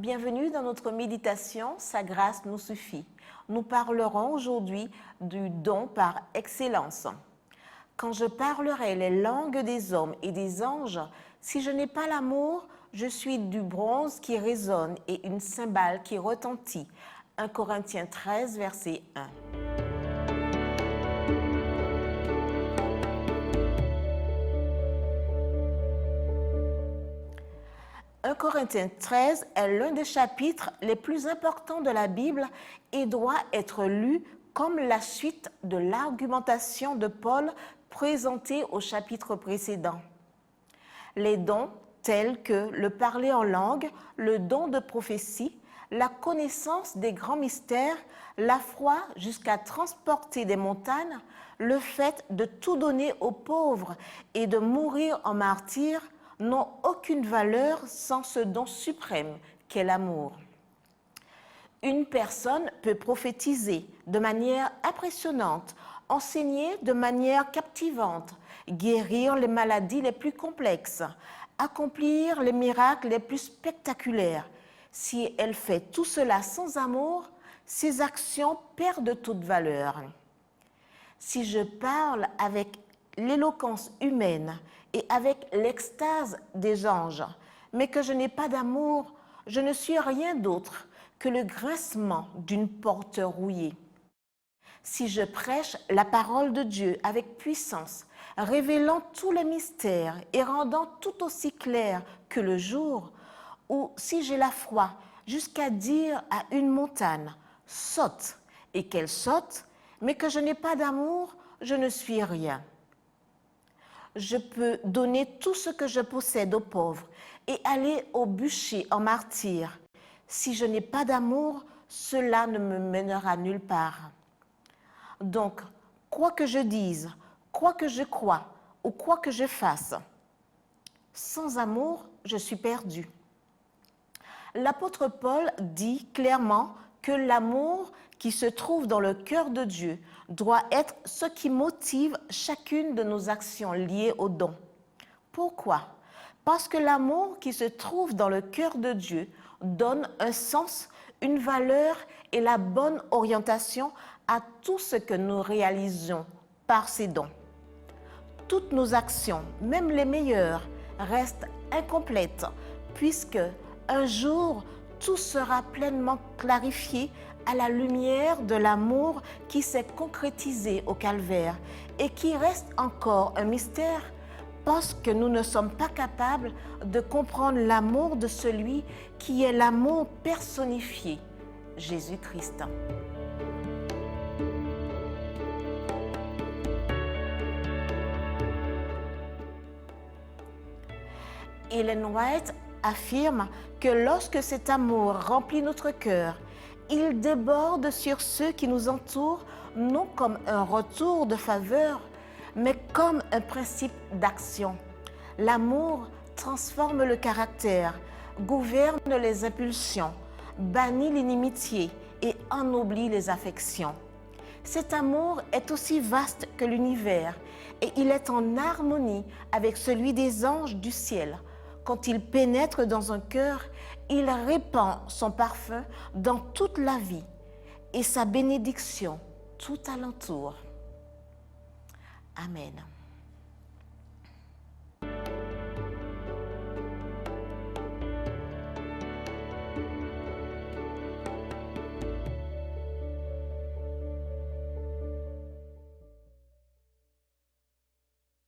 Bienvenue dans notre méditation « Sa grâce nous suffit ». Nous parlerons aujourd'hui du don par excellence. Quand je parlerai les langues des hommes et des anges, si je n'ai pas l'amour, je suis du bronze qui résonne et une cymbale qui retentit. 1 Corinthiens 13, verset 1. 1 Corinthiens 13 est l'un des chapitres les plus importants de la Bible et doit être lu comme la suite de l'argumentation de Paul présentée au chapitre précédent. Les dons tels que le parler en langue, le don de prophétie, la connaissance des grands mystères, la foi jusqu'à transporter des montagnes, le fait de tout donner aux pauvres et de mourir en martyr n'ont aucune valeur sans ce don suprême qu'est l'amour. Une personne peut prophétiser de manière impressionnante, enseigner de manière captivante, guérir les maladies les plus complexes, accomplir les miracles les plus spectaculaires. Si elle fait tout cela sans amour, ses actions perdent toute valeur. Si je parle avec l'éloquence humaine et avec l'extase des anges, mais que je n'ai pas d'amour, je ne suis rien d'autre que le grincement d'une porte rouillée. Si je prêche la parole de Dieu avec puissance, révélant tous les mystères et rendant tout aussi clair que le jour, ou si j'ai la foi jusqu'à dire à une montagne « saute » et qu'elle saute, mais que je n'ai pas d'amour, je ne suis rien. Je peux donner tout ce que je possède aux pauvres et aller au bûcher en martyr. Si je n'ai pas d'amour, cela ne me mènera nulle part. Donc, quoi que je dise, quoi que je croie ou quoi que je fasse, sans amour, je suis perdu. L'apôtre Paul dit clairement que l'amour qui se trouve dans le cœur de Dieu doit être ce qui motive chacune de nos actions liées au don. Pourquoi? Parce que l'amour qui se trouve dans le cœur de Dieu donne un sens, une valeur et la bonne orientation à tout ce que nous réalisons par ces dons. Toutes nos actions, même les meilleures, restent incomplètes puisque un jour, tout sera pleinement clarifié à la lumière de l'amour qui s'est concrétisé au calvaire et qui reste encore un mystère parce que nous ne sommes pas capables de comprendre l'amour de celui qui est l'amour personnifié, Jésus-Christ. Ellen White affirme que lorsque cet amour remplit notre cœur, il déborde sur ceux qui nous entourent, non comme un retour de faveur, mais comme un principe d'action. L'amour transforme le caractère, gouverne les impulsions, bannit l'inimitié et ennoblit les affections. Cet amour est aussi vaste que l'univers et il est en harmonie avec celui des anges du ciel. Quand il pénètre dans un cœur, il répand son parfum dans toute la vie et sa bénédiction tout alentour. Amen.